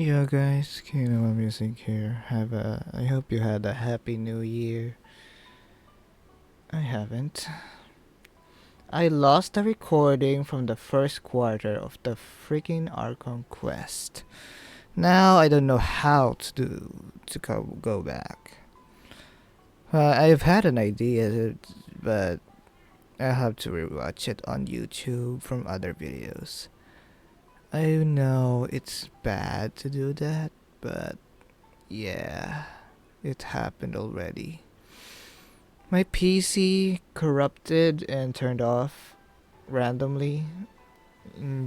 Yo guys, Kino Music here. I hope you had a happy new year. I haven't. I lost the recording from the first quarter of the freaking Archon quest. Now I don't know how to go back. I've had an idea, but I'll have to rewatch it on YouTube from other videos. I know it's bad to do that, but yeah, it happened already. My PC corrupted and turned off randomly.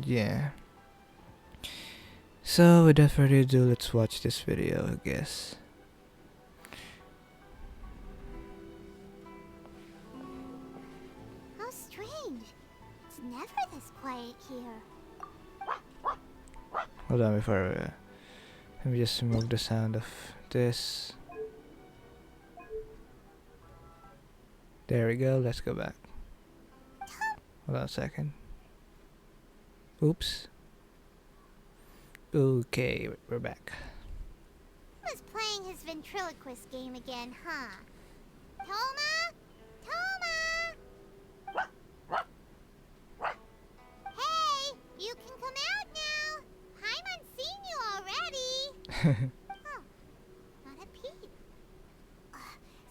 Yeah. So without further ado, let's watch this video, I guess. How strange. It's never this quiet here. Hold on before let me just remove the sound of this. There we go, let's go back. Hold on a second. Oops. Okay, we're back. Was playing his ventriloquist game again, huh? Toma? Toma! Hey, you can come out now. Paimon's seen you already. Oh, not a peep.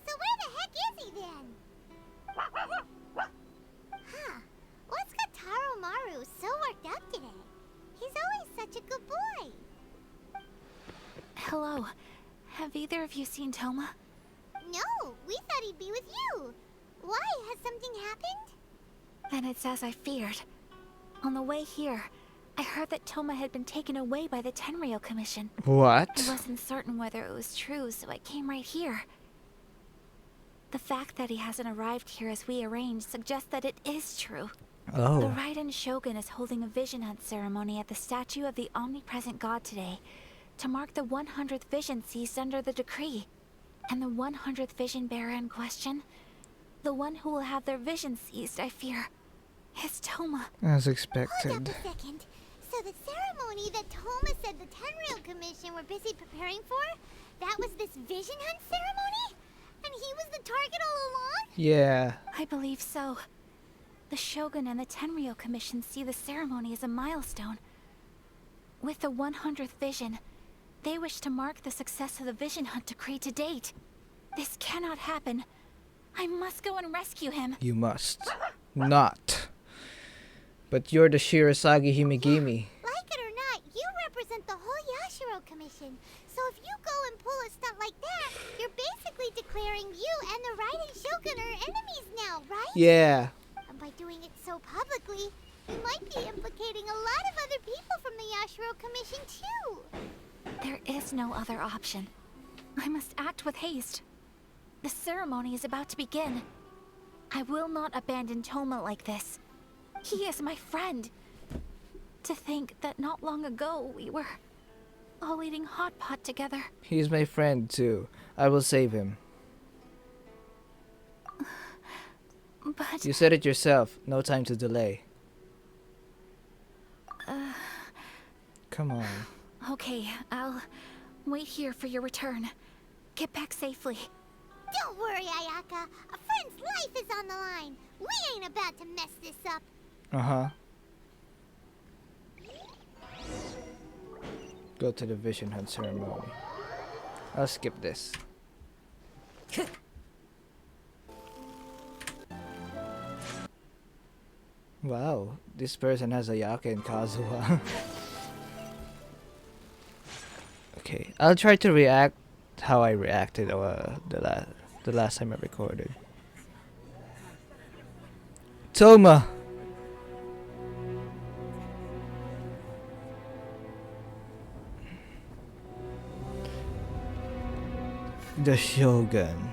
So where the heck is he then? Huh, what's got Taro Maru so worked up today? He's always such a good boy. Hello. Have either of you seen Toma? No, we thought he'd be with you. Why? Has something happened? Then it's as I feared. On the way here, I heard that Toma had been taken away by the Tenryou Commission. I What? wasn't certain whether it was true, so I came right here. The fact that he hasn't arrived here as we arranged suggests that it is true. The Oh. Raiden Shogun is holding a vision hunt ceremony at the statue of the omnipresent god today to mark the 100th vision seized under the decree. And the 100th vision bearer in question, the one who will have their vision seized, I fear, is Toma. As Hold up expected. a second. So the ceremony that Toma said the Tenryou Commission were busy preparing for, that was this vision hunt ceremony? And he was the target all along? Yeah. I believe so. The Shogun and the Tenryou Commission see the ceremony as a milestone. With the 100th vision, they wish to mark the success of the vision hunt decree to date. This cannot happen. I must go and rescue him. You must. Not. But you're the Shirasagi Himegimi. Like it or not, you represent the whole Yashiro Commission. So if you go and pull a stunt like that, you're basically declaring you and the Raiden Shogun are enemies now, right? Yeah. And by doing it so publicly, you might be implicating a lot of other people from the Yashiro Commission too. There is no other option. I must act with haste. The ceremony is about to begin. I will not abandon Toma like this. He is my friend. To think that not long ago we were all eating hot pot together. He's my friend too. I will save him. But You said it yourself. No time to delay. Come on. okay, I'll wait here for your return. Get back safely. Don't worry, Ayaka. A friend's life is on the line. We ain't about to mess this up. Uh-huh. Go to the vision hunt ceremony. I'll skip this. Wow, this person has Ayaka and Kazuha. Okay, I'll try to react how I reacted the last time I recorded. Toma! The Shogun.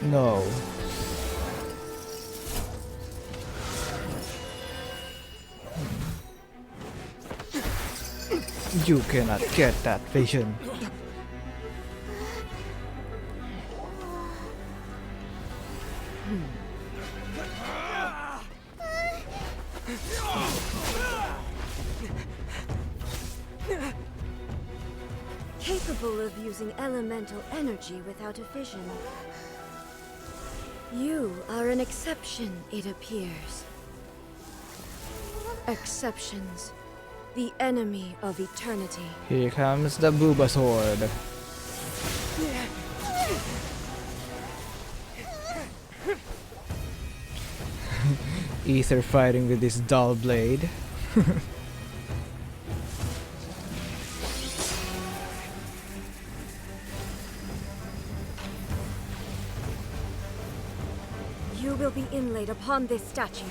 No. You cannot get that vision. Capable of using elemental energy without a fission. You are an exception, it appears. Exceptions. The enemy of eternity. Here comes the Booba sword. Ether fighting with his dull blade. You will be inlaid upon this statue.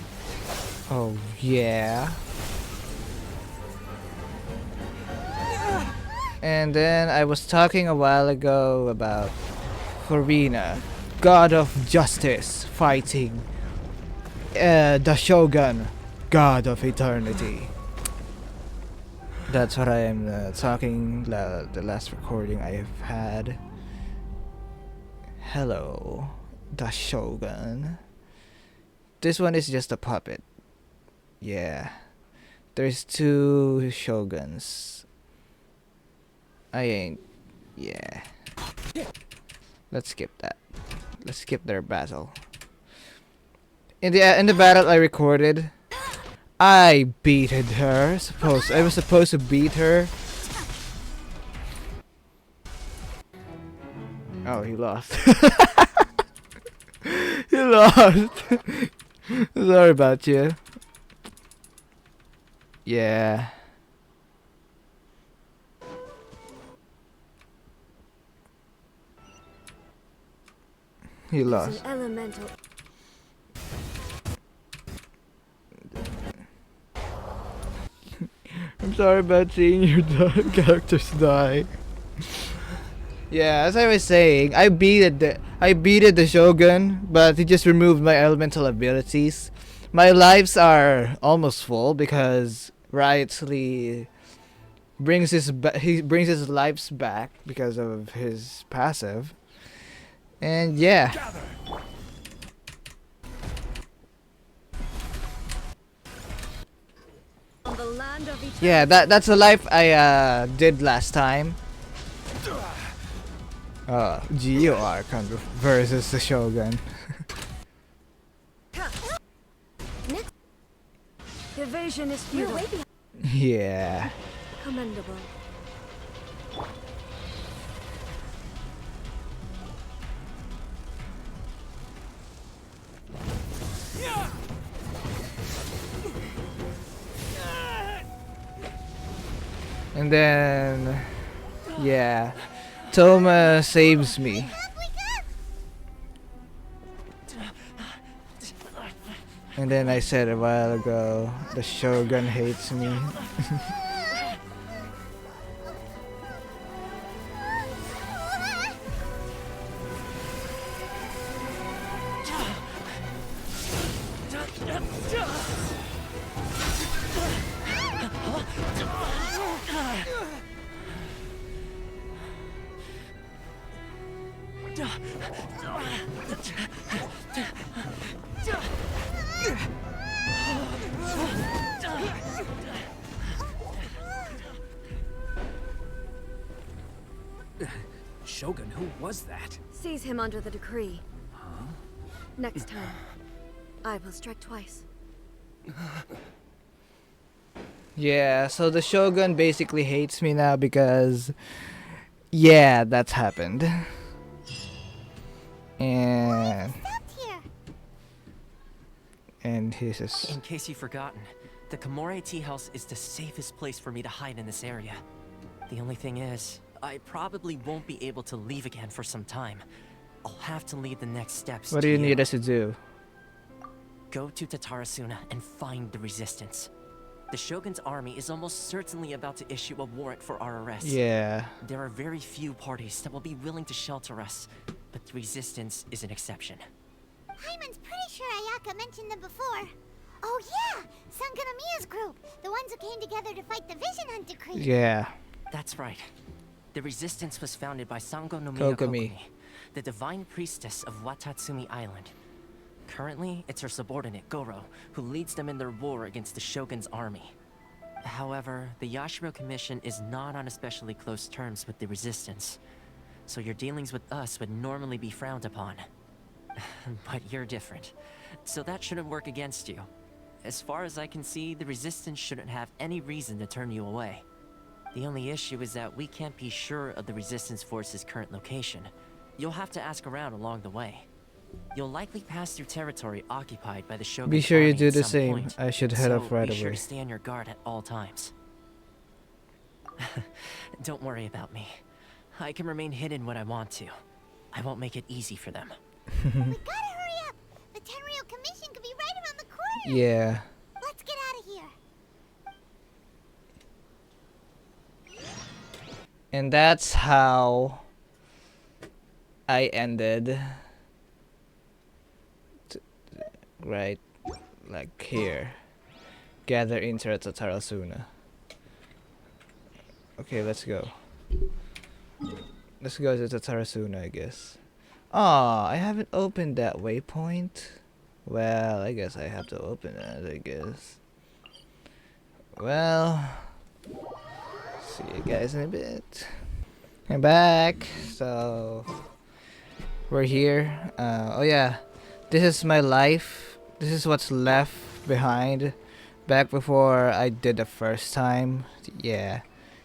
Oh yeah. And then I was talking a while ago about Farina, god of justice, fighting the Shogun, god of eternity. That's what I am talking the last recording I have had. Hello, the Shogun. This one is just a puppet. Yeah. There's two Shoguns. I ain't. Yeah. Let's skip that. Let's skip their battle. In the battle I recorded, I beated her. I was supposed to beat her. Oh, he lost. He lost. Sorry about you. Yeah. He lost. An elemental. I'm sorry about seeing your characters die. Yeah, as I was saying, I beated the Shogun, but he just removed my elemental abilities. My lives are almost full because Riotly brings he brings his lives back because of his passive. And yeah. On the land of eternity. Yeah, that's the life I did last time. Geo Archon versus the Shogun. Evasion is futile. Yeah. Commendable. And then, yeah, Toma saves me. And then I said a while ago, the Shogun hates me. Shogun, who was that? Seize him under the decree. Next time, I will strike twice. Yeah, so the Shogun basically hates me now because, yeah, that's happened. And he's just... In case you've forgotten, the Komore tea house is the safest place for me to hide in this area. The only thing is, I probably won't be able to leave again for some time. I'll have to leave the next steps. What do you need us to do? Go to Tatarasuna and find the resistance. The Shogun's army is almost certainly about to issue a warrant for our arrest. Yeah. There are very few parties that will be willing to shelter us, but the resistance is an exception. Hyman's pretty sure Ayaka mentioned them before. Oh yeah! Sangonomiya's group! The ones who came together to fight the Vision Hunt Decree! Yeah. That's right. The resistance was founded by Sangonomiya Kokomi, the divine priestess of Watatsumi Island. Currently, it's her subordinate, Goro, who leads them in their war against the Shogun's army. However, the Yashiro Commission is not on especially close terms with the Resistance, so your dealings with us would normally be frowned upon. But you're different, so that shouldn't work against you. As far as I can see, the Resistance shouldn't have any reason to turn you away. The only issue is that we can't be sure of the Resistance force's current location. You'll have to ask around along the way. You'll likely pass through territory occupied by the Shogun's Be sure you army do at the some same. point, I should head so off right be sure away. to stay on your guard at all times. Don't worry about me. I can remain hidden when I want to. I won't make it easy for them. We gotta hurry up. The Tenryou Commission could be right around the corner. Yeah. Let's get out of here. And that's how I ended. Right, like here. Gather inter to Tarasuna. Okay, let's go. Let's go to Tarasuna, I guess. I haven't opened that waypoint. Well, I guess I have to open it, I guess. Well, see you guys in a bit. I'm back. So, we're here. Oh yeah, this is my life. This is what's left behind. Back before I did the first time. Yeah,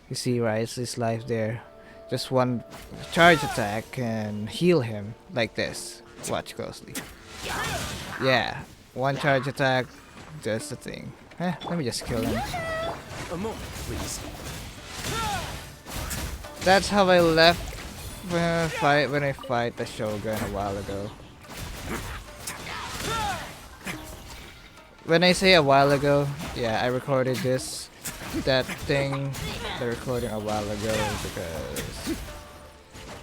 you see, right? It's this life there. Just one charge attack and heal him like this. Watch closely. Yeah, one charge attack, just the thing. Let me just kill him. A moment, please. That's how I left when I fight the Shogun a while ago. When I say a while ago, yeah, I recorded that thing, the recording a while ago because,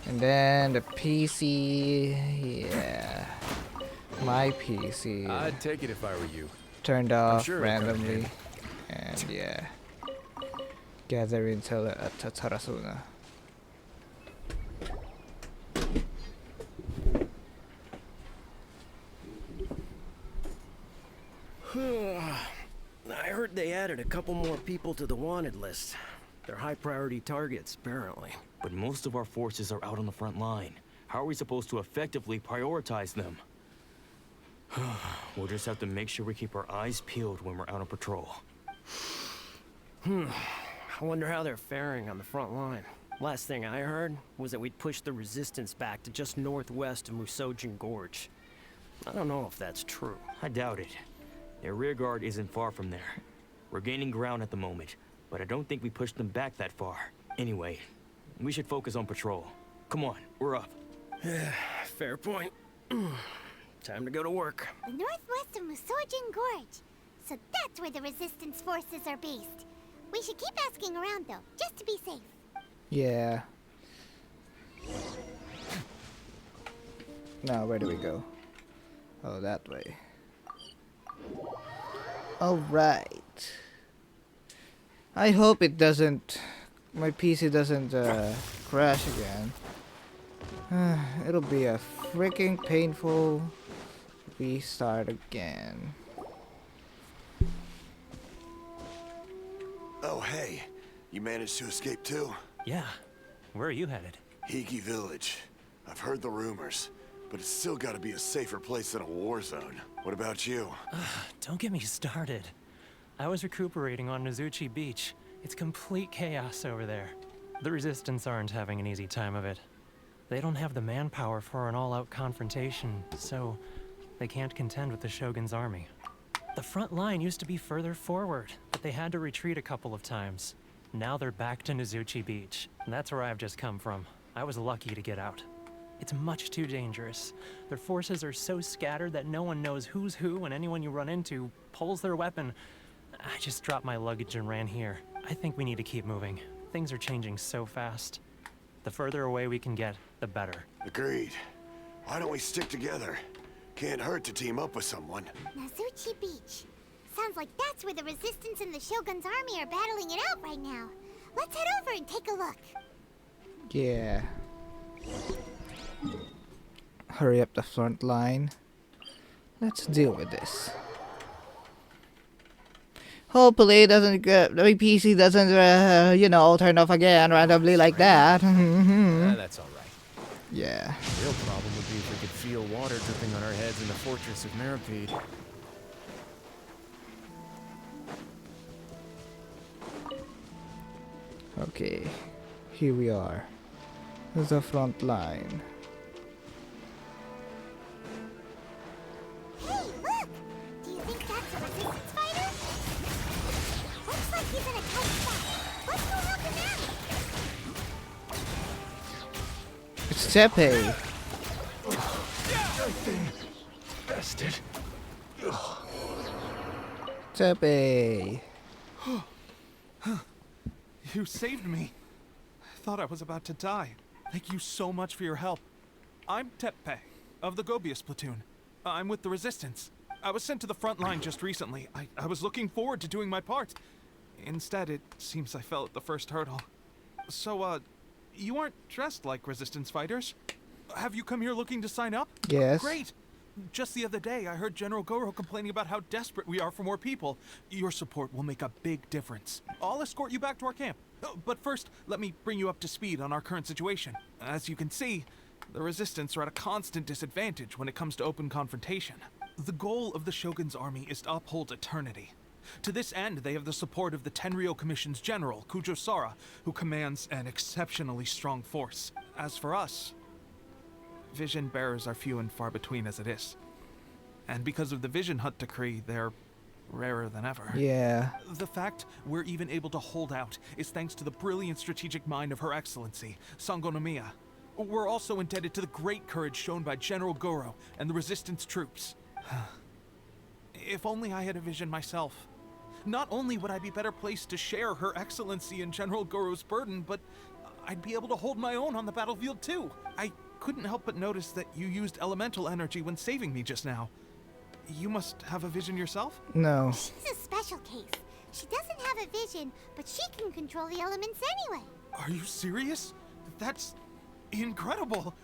and then the PC, yeah, my PC I'd take it if I were you. turned off sure it'd come in randomly, and yeah, gather intel at Tarasuna. I heard they added a couple more people to the wanted list. They're high priority targets, apparently. But most of our forces are out on the front line. How are we supposed to effectively prioritize them? We'll just have to make sure we keep our eyes peeled when we're out on patrol. I wonder how they're faring on the front line. Last thing I heard was that we'd pushed the resistance back to just northwest of Musojin Gorge. I don't know if that's true. I doubt it. Their rear guard isn't far from there. We're gaining ground at the moment, but I don't think we pushed them back that far. Anyway, we should focus on patrol. Come on, we're up. Fair point. Time to go to work. The northwest of Musojin Gorge. So that's where the resistance forces are based. We should keep asking around though, just to be safe. Yeah. Now where do we go? Oh, that way. Alright. I hope it doesn't, my PC doesn't crash again. It'll be a freaking painful restart again. Oh, hey. You managed to escape too? Yeah. Where are you headed? Hiki Village. I've heard the rumors, but it's still gotta be a safer place than a war zone. What about you? Don't get me started. I was recuperating on Nizuchi Beach. It's complete chaos over there. The Resistance aren't having an easy time of it. They don't have the manpower for an all-out confrontation, so they can't contend with the Shogun's army. The front line used to be further forward, but they had to retreat a couple of times. Now they're back to Nizuchi Beach, and that's where I've just come from. I was lucky to get out. It's much too dangerous. Their forces are so scattered that no one knows who's who, and anyone you run into pulls their weapon. I just dropped my luggage and ran here. I think we need to keep moving. Things are changing so fast. The further away we can get, the better. Agreed. Why don't we stick together? Can't hurt to team up with someone. Nizuchi Beach. Sounds like that's where the resistance and the Shogun's army are battling it out right now. Let's head over and take a look. Yeah. Hurry up the front line. Let's deal with this. Hopefully it doesn't get, the PC doesn't, turn off again randomly like that. That's alright. Yeah. The real problem would be if we could feel water dripping on our heads in the fortress of Meripede. Okay. Here we are. This is the front line. Hey, look! Do you think that's a resistance fighter? Looks like he's in a tight spot. Let's go help him out. It's Tepe. Bastard. Tepe. You saved me. I thought I was about to die. Thank you so much for your help. I'm Tepe, of the Gobius platoon. I'm with the Resistance. I was sent to the front line just recently. I was looking forward to doing my part. Instead, it seems I fell at the first hurdle. So, you aren't dressed like Resistance fighters? Have you come here looking to sign up? Yes. Great! Just the other day, I heard General Goro complaining about how desperate we are for more people. Your support will make a big difference. I'll escort you back to our camp. But first, let me bring you up to speed on our current situation. As you can see, the Resistance are at a constant disadvantage when it comes to open confrontation. The goal of the Shogun's army is to uphold eternity. To this end, they have the support of the Tenryou Commission's general, Kujo Sara, who commands an exceptionally strong force. As for us, vision bearers are few and far between as it is. And because of the Vision Hut decree, they're rarer than ever. Yeah. The fact we're even able to hold out is thanks to the brilliant strategic mind of Her Excellency, Sangonomiya. We're also indebted to the great courage shown by General Goro and the Resistance troops. If only I had a vision myself. Not only would I be better placed to share Her Excellency and General Goro's burden, but I'd be able to hold my own on the battlefield too. I couldn't help but notice that you used elemental energy when saving me just now. You must have a vision yourself? No. She's a special case. She doesn't have a vision, but she can control the elements anyway. Are you serious? That's incredible.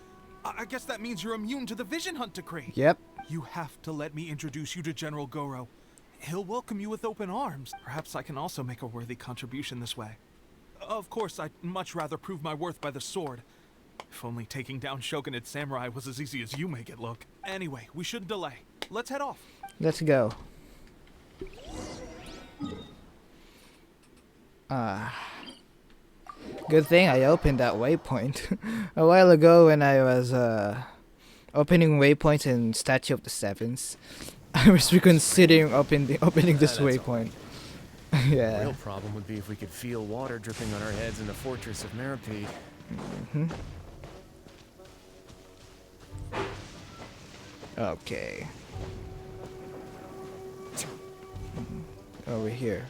I guess that means you're immune to the Vision Hunt decree. Yep. You have to let me introduce you to General Goro. He'll welcome you with open arms. Perhaps I can also make a worthy contribution this way. Of course, I'd much rather prove my worth by the sword. If only taking down Shogunate Samurai was as easy as you make it look. Anyway, we shouldn't delay. Let's head off. Let's go. Good thing I opened that waypoint a while ago when I was opening waypoints in Statue of the Sevens. I was reconsidering opening this waypoint. The Yeah. real problem would be if we could feel water dripping on our heads in the fortress of Meripede. Okay. Over here.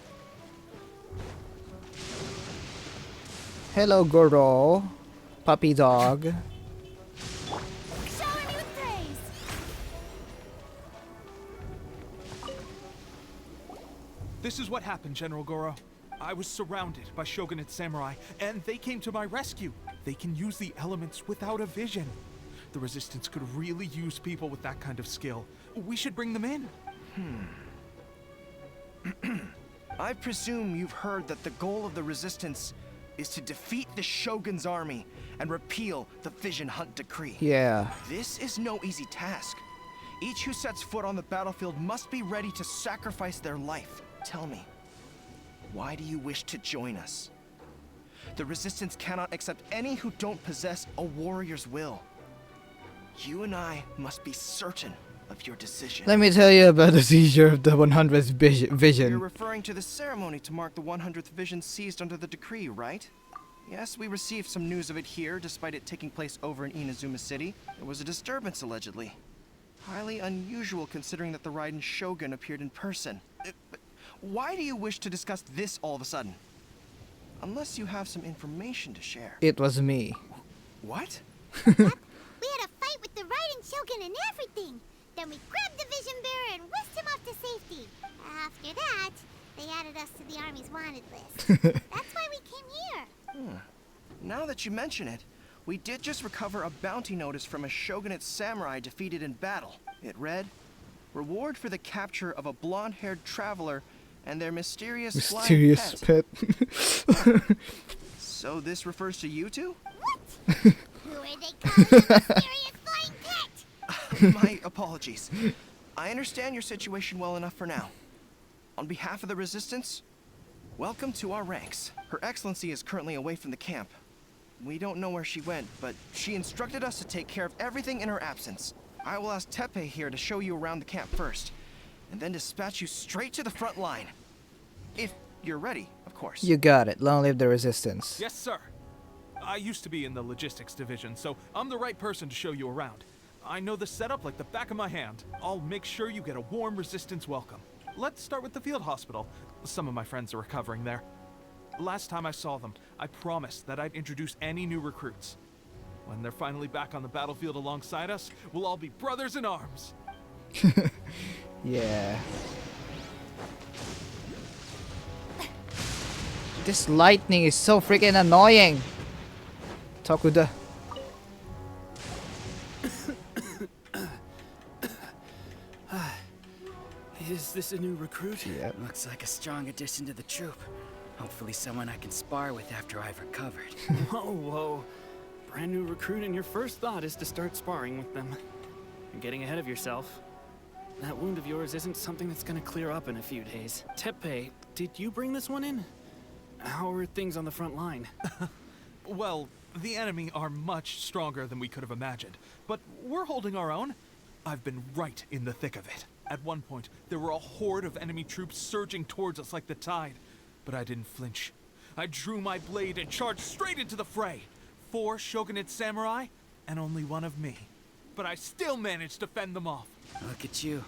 Hello, Goro. Puppy dog. Showering you with praise. This is what happened, General Goro. I was surrounded by Shogunate Samurai, and they came to my rescue. They can use the elements without a vision. The Resistance could really use people with that kind of skill. We should bring them in. I presume you've heard that the goal of the Resistance is to defeat the Shogun's army and repeal the Vision Hunt decree. Yeah. This is no easy task. Each who sets foot on the battlefield must be ready to sacrifice their life. Tell me, why do you wish to join us? The Resistance cannot accept any who don't possess a warrior's will. You and I must be certain of your decision. Let me tell you about the seizure of the 100th You're vision. referring to the ceremony to mark the 100th vision seized under the decree, right? Yes, we received some news of it here, despite it taking place over in Inazuma City. There was a disturbance, allegedly. Highly unusual considering that the Raiden Shogun appeared in person. But why do you wish to discuss this all of a sudden? Unless you have some information to share. It was me. What? We had a fight with the Raiden Shogun and everything. Then we grabbed the Vision Bearer and whisked him off to safety. After that, they added us to the Army's wanted list. That's why we came here. Now that you mention it, we did just recover a bounty notice from a Shogunate samurai defeated in battle. It read, Reward for the capture of a blonde-haired traveler and their mysterious Mysterious flying pet. So this refers to you two? What? Who are they calling a mysterious flying pet? My apologies. I understand your situation well enough for now. On behalf of the Resistance, welcome to our ranks. Her Excellency is currently away from the camp. We don't know where she went, but she instructed us to take care of everything in her absence. I will ask Tepe here to show you around the camp first, and then dispatch you straight to the front line. If you're ready, of course. You got it. Long live the Resistance. Yes, sir. I used to be in the logistics division, so I'm the right person to show you around. I know the setup like the back of my hand. I'll make sure you get a warm Resistance welcome. Let's start with the field hospital. Some of my friends are recovering there. Last time I saw them, I promised that I'd introduce any new recruits. When they're finally back on the battlefield alongside us, we'll all be brothers in arms. Yeah. This lightning is so freaking annoying. Tokuda. Is this a new recruit? Yeah. Looks like a strong addition to the troop. Hopefully someone I can spar with after I've recovered. Whoa. Brand new recruit and your first thought is to start sparring with them. You're getting ahead of yourself. That wound of yours isn't something that's gonna clear up in a few days. Tepe, did you bring this one in? How are things on the front line? Well, the enemy are much stronger than we could have imagined, but we're holding our own. I've been right in the thick of it. At one point, there were a horde of enemy troops surging towards us like the tide, but I didn't flinch. I drew my blade and charged straight into the fray. 4 shogunate samurai, and only one of me. But I still managed to fend them off. Look at you.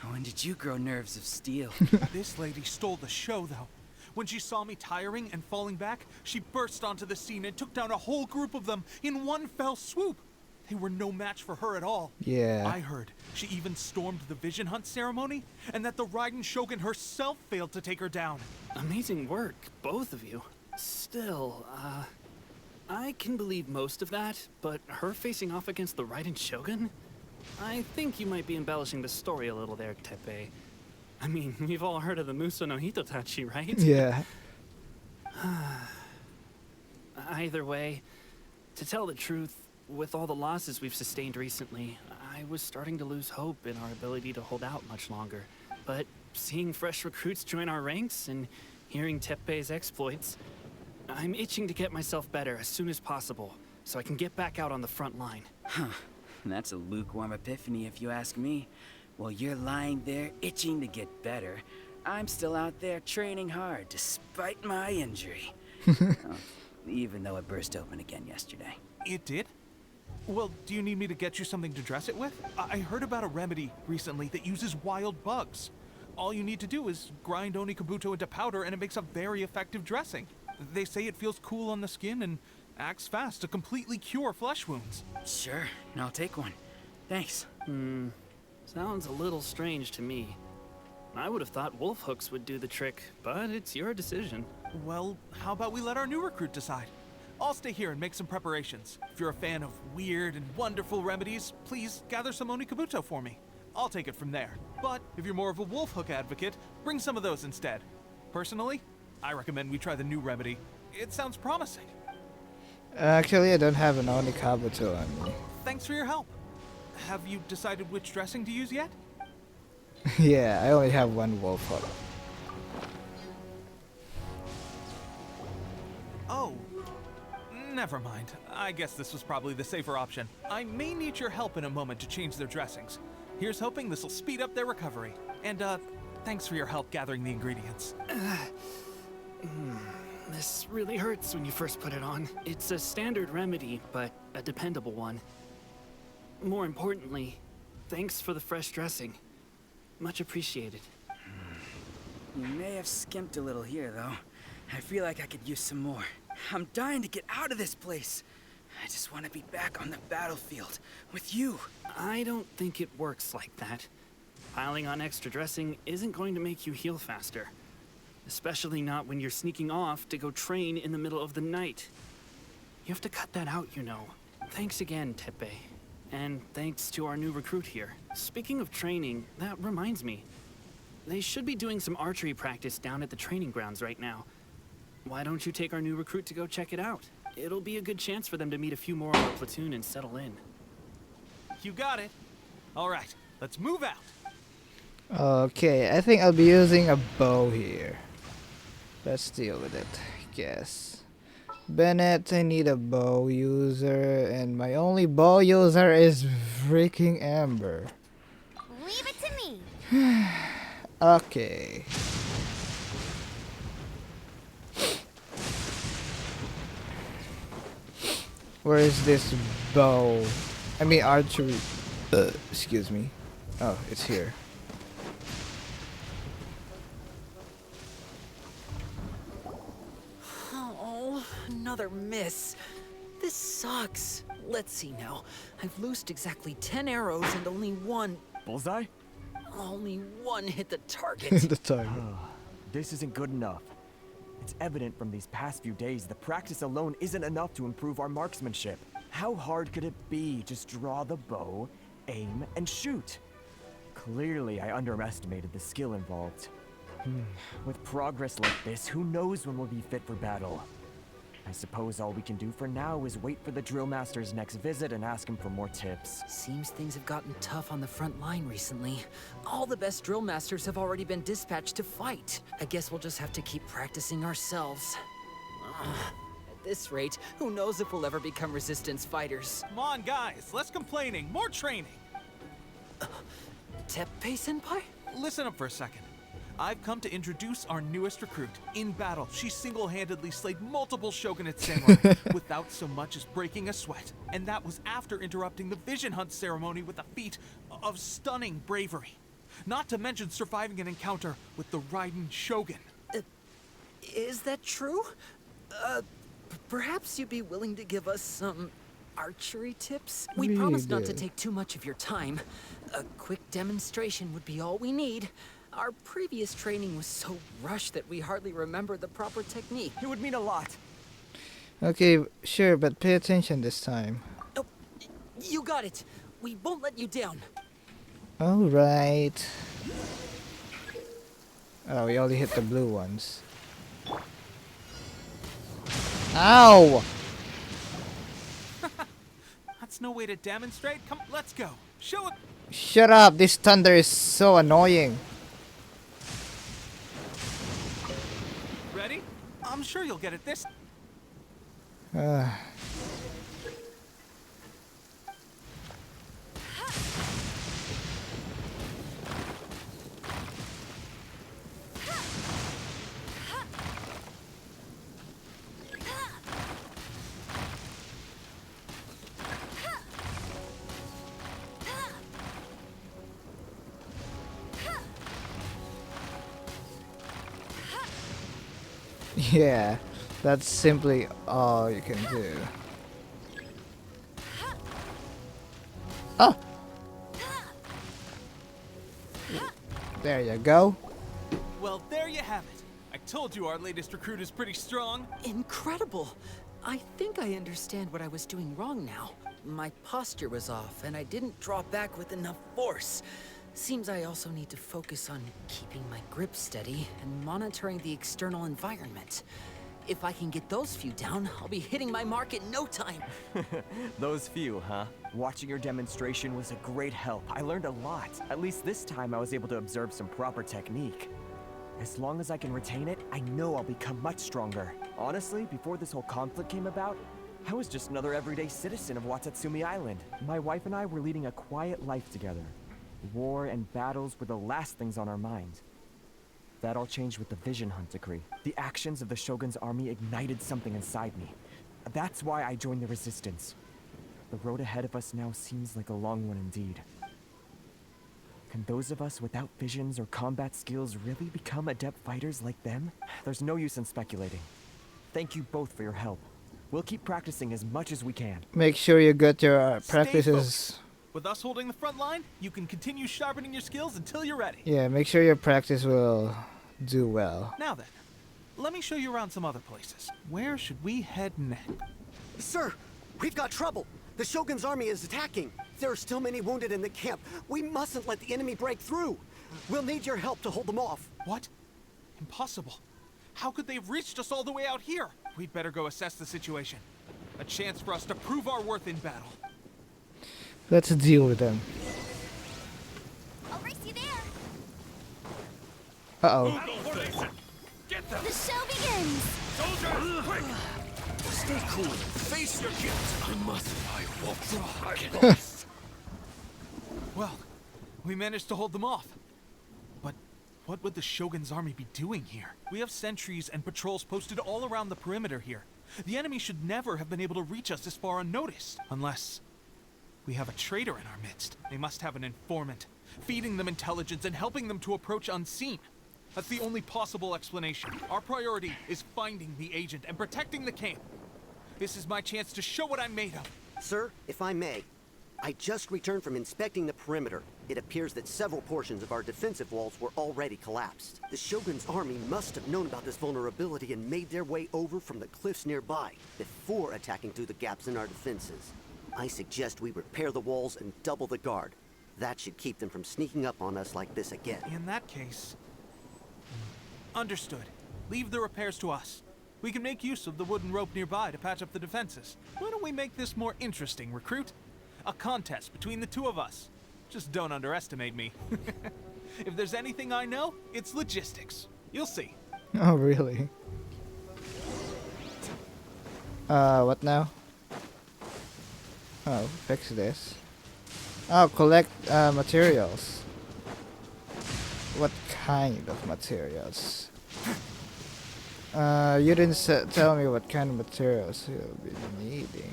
When did you grow nerves of steel? This lady stole the show, though. When she saw me tiring and falling back, she burst onto the scene and took down a whole group of them in one fell swoop. They were no match for her at all. Yeah. I heard she even stormed the vision hunt ceremony, and that the Raiden Shogun herself failed to take her down. Amazing work, both of you. Still, I can believe most of that, but her facing off against the Raiden Shogun? I think you might be embellishing the story a little there, Tepe. I mean, we've all heard of the Muso no Hitotachi, right? Yeah. Either way, to tell the truth, with all the losses we've sustained recently, I was starting to lose hope in our ability to hold out much longer. But seeing fresh recruits join our ranks and hearing Tepe's exploits, I'm itching to get myself better as soon as possible, so I can get back out on the front line. Huh. That's a lukewarm epiphany if you ask me. While you're lying there itching to get better, I'm still out there training hard despite my injury. Even though it burst open again yesterday. It did? Well, do you need me to get you something to dress it with? I heard about a remedy recently that uses wild bugs. All you need to do is grind Onikabuto into powder and it makes a very effective dressing. They say it feels cool on the skin and acts fast to completely cure flesh wounds. Sure, I'll take one. Thanks. Sounds a little strange to me. I would have thought wolf hooks would do the trick, but it's your decision. Well, how about we let our new recruit decide? I'll stay here and make some preparations. If you're a fan of weird and wonderful remedies, please gather some Onikabuto for me. I'll take it from there. But if you're more of a wolf hook advocate, bring some of those instead. Personally, I recommend we try the new remedy. It sounds promising. Actually, I don't have an Onikabuto on me. Thanks for your help. Have you decided which dressing to use yet? Yeah, I only have one wolf hook. Oh, never mind. I guess this was probably the safer option. I may need your help in a moment to change their dressings. Here's hoping this will speed up their recovery. And, thanks for your help gathering the ingredients. This really hurts when you first put it on. It's a standard remedy, but a dependable one. More importantly, thanks for the fresh dressing. Much appreciated. You may have skimped a little here, though. I feel like I could use some more. I'm dying to get out of this place. I just want to be back on the battlefield with you. I don't think it works like that. Piling on extra dressing isn't going to make you heal faster. Especially not when you're sneaking off to go train in the middle of the night. You have to cut that out, you know. Thanks again, Tepe. And thanks to our new recruit here. Speaking of training, that reminds me. They should be doing some archery practice down at the training grounds right now. Why don't you take our new recruit to go check it out? It'll be a good chance for them to meet a few more of our platoon and settle in. You got it. All right, let's move out. Okay, I think I'll be using a bow here. Let's deal with it, I guess. Bennett, I need a bow user, and my only bow user is freaking Amber. Leave it to me. Okay. Where is this bow? I mean archery. Excuse me. Oh, it's here. Oh, another miss. This sucks. Let's see now. I've loosed exactly 10 arrows and only one... Bullseye? Only one hit the target. The target. This isn't good enough. It's evident from these past few days the practice alone isn't enough to improve our marksmanship. How hard could it be? Just draw the bow, aim, and shoot. Clearly, I underestimated the skill involved. With progress like this, who knows when we'll be fit for battle? I suppose all we can do for now is wait for the drill master's next visit and ask him for more tips. Seems things have gotten tough on the front line recently. All the best drill masters have already been dispatched to fight. I guess we'll just have to keep practicing ourselves. At this rate, who knows if we'll ever become resistance fighters. Come on, guys, less complaining, more training. Teppei-senpai? Listen up for a second. I've come to introduce our newest recruit. In battle, she single-handedly slayed multiple shogunate samurai without so much as breaking a sweat. And that was after interrupting the vision hunt ceremony with a feat of stunning bravery. Not to mention surviving an encounter with the Raiden Shogun. Is that true? Perhaps you'd be willing to give us some archery tips? We promise not to take too much of your time. A quick demonstration would be all we need. Our previous training was so rushed that we hardly remember the proper technique. It would mean a lot. Okay, sure, but pay attention this time. Oh, you got it. We won't let you down. Alright. Oh, we only hit the blue ones. Ow! That's no way to demonstrate. Come, let's go. Show it. Shut up! This thunder is so annoying. Ready? I'm sure you'll get it this. Yeah, that's simply all you can do. Oh! There you go. Well, there you have it. I told you our latest recruit is pretty strong. Incredible. I think I understand what I was doing wrong now. My posture was off, and I didn't draw back with enough force. Seems I also need to focus on keeping my grip steady and monitoring the external environment. If I can get those few down, I'll be hitting my mark in no time. Those few, huh? Watching your demonstration was a great help. I learned a lot. At least this time I was able to observe some proper technique. As long as I can retain it, I know I'll become much stronger. Honestly, before this whole conflict came about, I was just another everyday citizen of Watatsumi Island. My wife and I were leading a quiet life together. War and battles were the last things on our mind. That all changed with the Vision Hunt decree. The actions of the Shogun's army ignited something inside me. That's why I joined the resistance. The road ahead of us now seems like a long one indeed. Can those of us without visions or combat skills really become adept fighters like them? There's no use in speculating. Thank you both for your help. We'll keep practicing as much as we can. Make sure you get your Stay practices. focused. With us holding the front line, you can continue sharpening your skills until you're ready. Yeah, make sure your practice will do well. Now then, let me show you around some other places. Where should we head next? Sir, we've got trouble. The Shogun's army is attacking. There are still many wounded in the camp. We mustn't let the enemy break through. We'll need your help to hold them off. What? Impossible. How could they have reached us all the way out here? We'd better go assess the situation. A chance for us to prove our worth in battle. Let's deal with them. I'll race you there. Uh-oh. Get them. The show begins. Soldiers, quick! Stay cool. Face your guilt. I must. Well, we managed to hold them off. But what would the Shogun's army be doing here? We have sentries and patrols posted all around the perimeter here. The enemy should never have been able to reach us this far unnoticed. Unless we have a traitor in our midst. They must have an informant, feeding them intelligence and helping them to approach unseen. That's the only possible explanation. Our priority is finding the agent and protecting the camp. This is my chance to show what I'm made of. Sir, if I may, I just returned from inspecting the perimeter. It appears that several portions of our defensive walls were already collapsed. The Shogun's army must have known about this vulnerability and made their way over from the cliffs nearby before attacking through the gaps in our defenses. I suggest we repair the walls and double the guard. That should keep them from sneaking up on us like this again. In that case... Understood. Leave the repairs to us. We can make use of the wooden rope nearby to patch up the defenses. Why don't we make this more interesting, recruit? A contest between the two of us. Just don't underestimate me. If there's anything I know, it's logistics. You'll see. Oh, really? What now? Oh, fix this. Oh, collect materials. What kind of materials? You didn't tell me what kind of materials you'll be needing.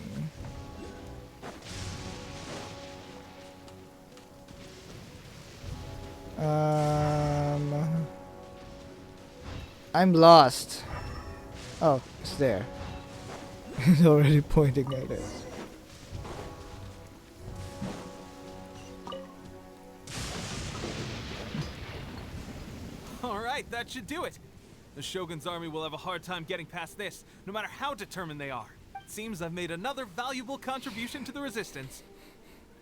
I'm lost. Oh, it's there. It's already pointing at it. Alright, that should do it. The Shogun's army will have a hard time getting past this, no matter how determined they are. It seems I've made another valuable contribution to the resistance.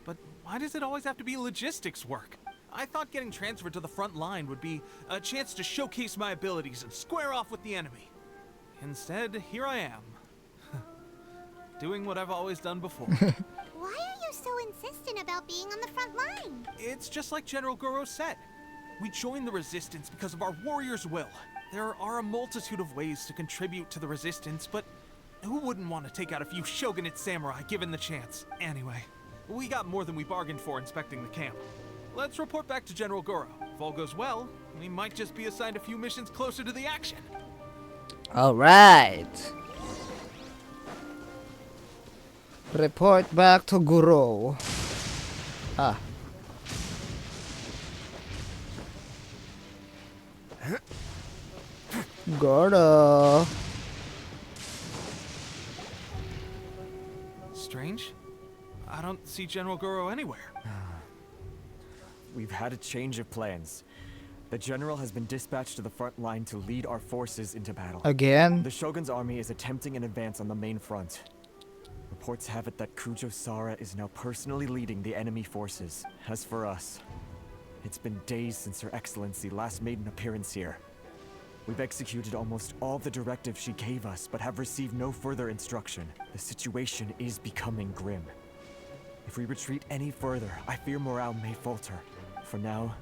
But why does it always have to be logistics work? I thought getting transferred to the front line would be a chance to showcase my abilities and square off with the enemy. Instead, here I am. Doing what I've always done before. Why are you so insistent about being on the front line? It's just like General Goro said. We joined the resistance because of our warrior's will. There are a multitude of ways to contribute to the resistance, but who wouldn't want to take out a few shogunate samurai given the chance? Anyway, we got more than we bargained for inspecting the camp. Let's report back to General Goro. If all goes well, we might just be assigned a few missions closer to the action. Alright. Report back to Goro. Ah. Goro. Strange. I don't see General Goro anywhere. We've had a change of plans. The general has been dispatched to the front line to lead our forces into battle. Again? The Shogun's army is attempting an advance on the main front. Reports have it that Kujo Sara is now personally leading the enemy forces. As for us, it's been days since Her Excellency last made an appearance here. We've executed almost all the directives she gave us, but have received no further instruction. The situation is becoming grim. If we retreat any further, I fear morale may falter. For now,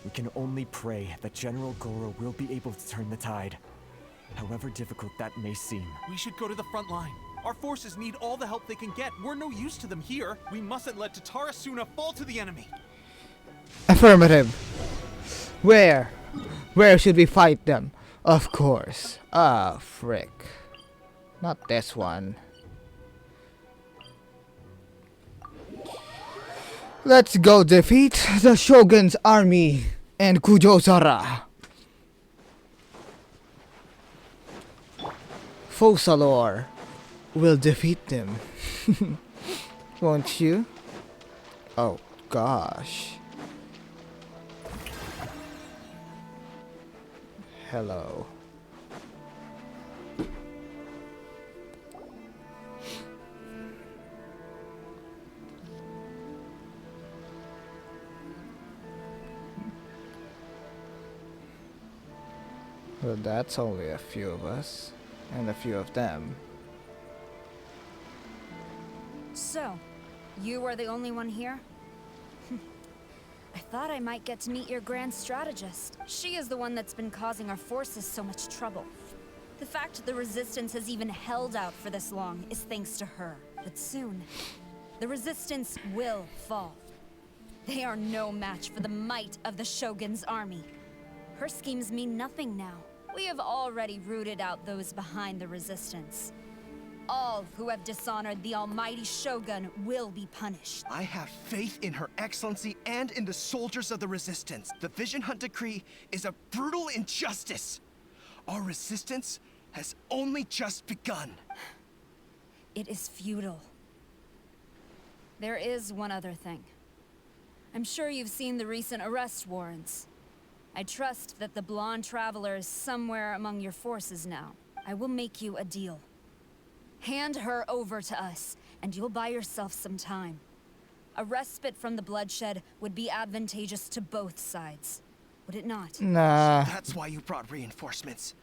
we can only pray that General Goro will be able to turn the tide, however difficult that may seem. We should go to the front line. Our forces need all the help they can get. We're no use to them here. We mustn't let Tatara Suna fall to the enemy. Affirmative. Where? Where should we fight them? Of course. Ah, frick. Not this one. Let's go defeat the Shogun's army and Kujo Sara. Focalor will defeat them. Won't you? Oh gosh. Hello. Well, that's only a few of us, and a few of them. So, you are the only one here? I thought I might get to meet your grand strategist. She is the one that's been causing our forces so much trouble. The fact the Resistance has even held out for this long is thanks to her. But soon, the Resistance will fall. They are no match for the might of the Shogun's army. Her schemes mean nothing now. We have already rooted out those behind the Resistance. All who have dishonored the almighty Shogun will be punished. I have faith in Her Excellency and in the soldiers of the Resistance. The Vision Hunt Decree is a brutal injustice. Our resistance has only just begun. It is futile. There is one other thing. I'm sure you've seen the recent arrest warrants. I trust that the blonde traveler is somewhere among your forces now. I will make you a deal. Hand her over to us, and you'll buy yourself some time. A respite from the bloodshed would be advantageous to both sides. Would it not? Nah. That's why you brought reinforcements.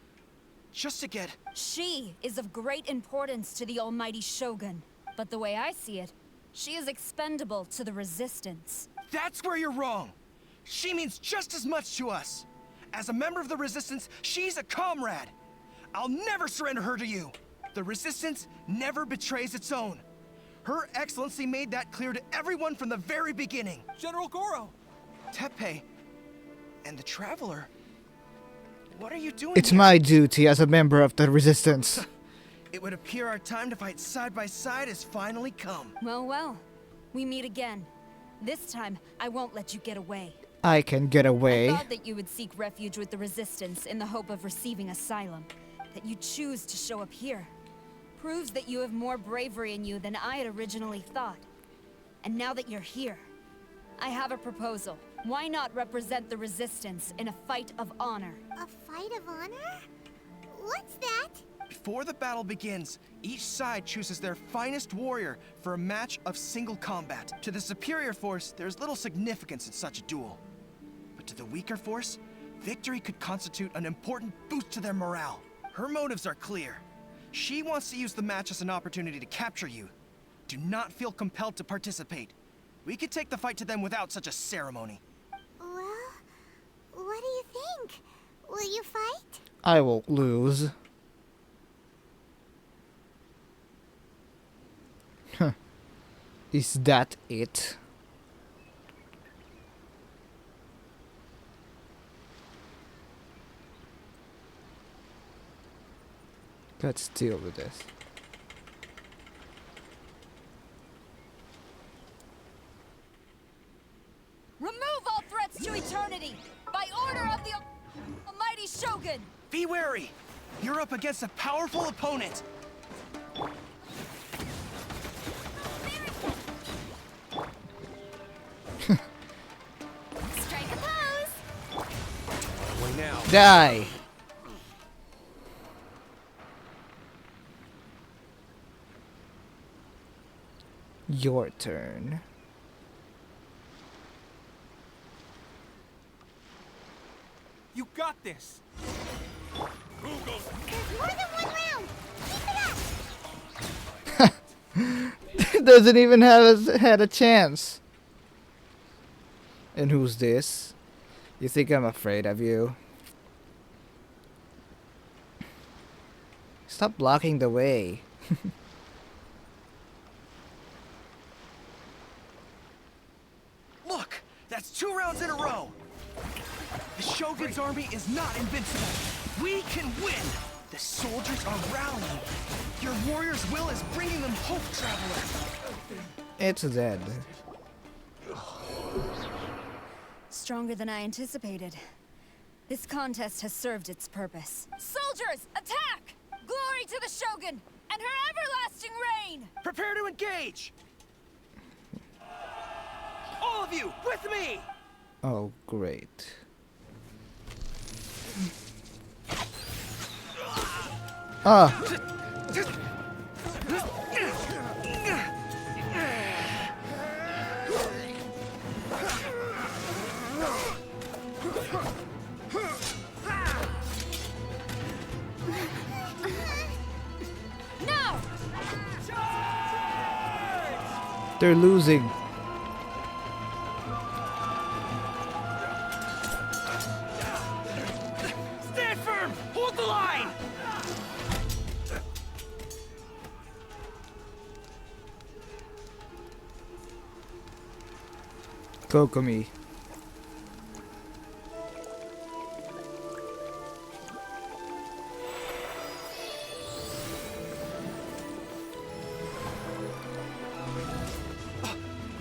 Just to get... She is of great importance to the almighty Shogun. But the way I see it, she is expendable to the Resistance. That's where you're wrong. She means just as much to us. As a member of the Resistance, she's a comrade. I'll never surrender her to you. The Resistance never betrays its own. Her Excellency made that clear to everyone from the very beginning. General Goro! Tepe and the Traveler, what are you doing It's here? my duty as a member of the Resistance. It would appear our time to fight side by side has finally come. Well, well. We meet again. This time, I won't let you get away. I can get away. I thought that you would seek refuge with the Resistance in the hope of receiving asylum. That you choose to show up here proves that you have more bravery in you than I had originally thought. And now that you're here, I have a proposal. Why not represent the Resistance in a fight of honor? A fight of honor? What's that? Before the battle begins, each side chooses their finest warrior for a match of single combat. To the superior force, there's little significance in such a duel. But to the weaker force, victory could constitute an important boost to their morale. Her motives are clear. She wants to use the match as an opportunity to capture you. Do not feel compelled to participate. We could take the fight to them without such a ceremony. Well, what do you think? Will you fight? I won't lose. Huh. Is that it? Let's deal with this. Remove all threats to eternity! By order of the almighty Shogun! Be wary! You're up against a powerful opponent! Strike a pose! Way now. Die! Your turn. You got this! There's more than one round! Keep it up! Doesn't even have had a chance. And who's this? You think I'm afraid of you? Stop blocking the way. Look! That's 2 rounds in a row! The Shogun's army is not invincible! We can win! The soldiers are rallying! Your warrior's will is bringing them hope, Traveler! It's dead. Stronger than I anticipated. This contest has served its purpose. Soldiers, attack! Glory to the Shogun and her everlasting reign! Prepare to engage! All of you, with me! Oh, great. Ah! They're losing. Stand firm! Hold the line! Kokomi.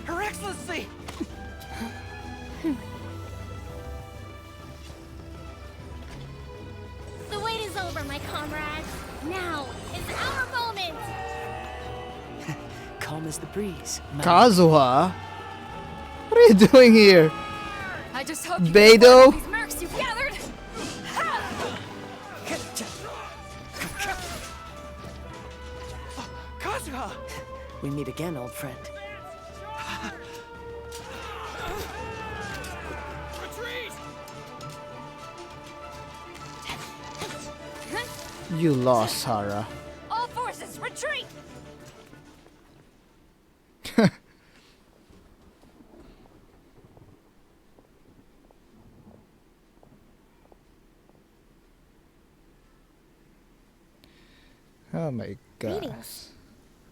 Her Excellency! The wait is over, my comrades. Now is our moment. Calm as the breeze. Kazuha? What are you doing here? I just hope you Beidou? can afford all these mercs you've gathered. Kazuha! We meet again, old friend. Retreat! You lost, Sarah. All forces, retreat! Oh my god. Greetings.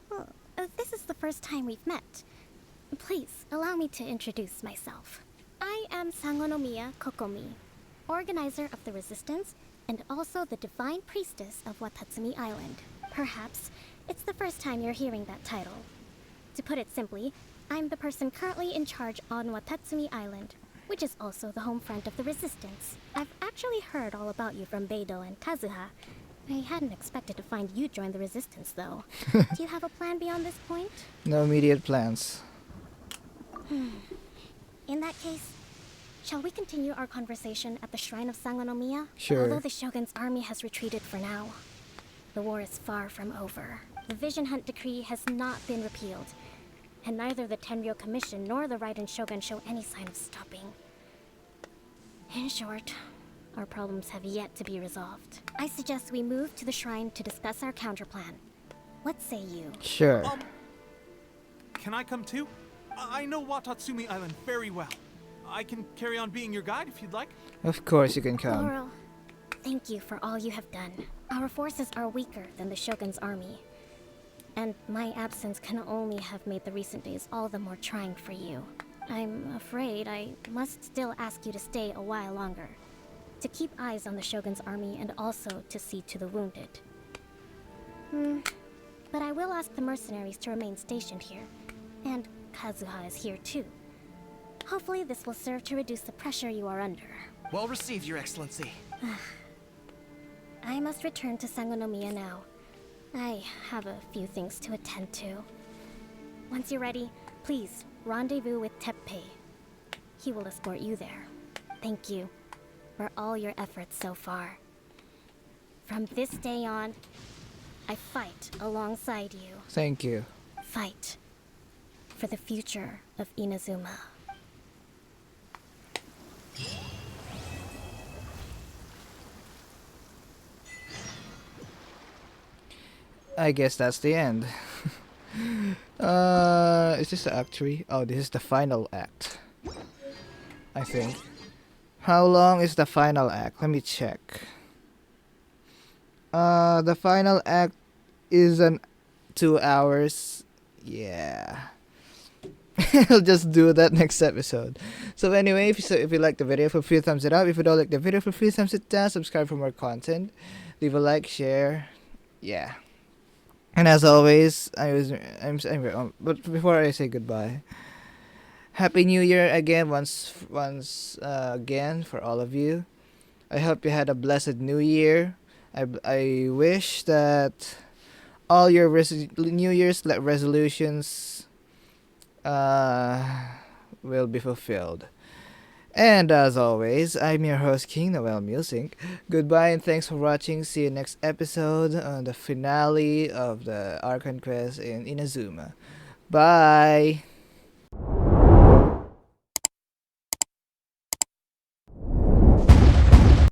Well, this is the first time we've met. Please, allow me to introduce myself. I am Sangonomiya Kokomi, organizer of the Resistance and also the Divine Priestess of Watatsumi Island. Perhaps it's the first time you're hearing that title. To put it simply, I'm the person currently in charge on Watatsumi Island, which is also the home front of the Resistance. I've actually heard all about you from Beidou and Kazuha. I hadn't expected to find you join the Resistance, though. Do you have a plan beyond this point? No immediate plans. In that case, shall we continue our conversation at the Shrine of Sangonomiya? Sure. Although the Shogun's army has retreated for now, the war is far from over. The Vision Hunt Decree has not been repealed, and neither the Tenryo Commission nor the Raiden Shogun show any sign of stopping. In short, our problems have yet to be resolved. I suggest we move to the shrine to discuss our counterplan. What say you? Sure. Can I come too? I know Watatsumi Island very well. I can carry on being your guide if you'd like. Of course you can come. Laurel, thank you for all you have done. Our forces are weaker than the Shogun's army, and my absence can only have made the recent days all the more trying for you. I'm afraid I must still ask you to stay a while longer, to keep eyes on the Shogun's army and also to see to the wounded. But I will ask the mercenaries to remain stationed here, and Kazuha is here too. Hopefully this will serve to reduce the pressure you are under. Well received, Your Excellency. I must return to Sangonomiya now. I have a few things to attend to. Once you're ready, please rendezvous with Teppei. He will escort you there. Thank you for all your efforts so far. From this day on, I fight alongside you. Thank you. Fight for the future of Inazuma. I guess that's the end. Is this the act 3? Oh, this is the final act, I think. How long is the final act? Let me check. The final act is 2 hours. Yeah. I'll just do that next episode. So anyway, if you like the video, feel free to thumbs it up. If you don't like the video, feel free to thumbs it down. Subscribe for more content. Leave a like, share. Yeah. And as always, but before I say goodbye, Happy New Year again, once again for all of you. I hope you had a blessed New Year. I wish that all your New Year's resolutions will be fulfilled. And as always, I'm your host, King Noel Music. Goodbye and thanks for watching. See you next episode on the finale of the Archon quest in Inazuma. Bye!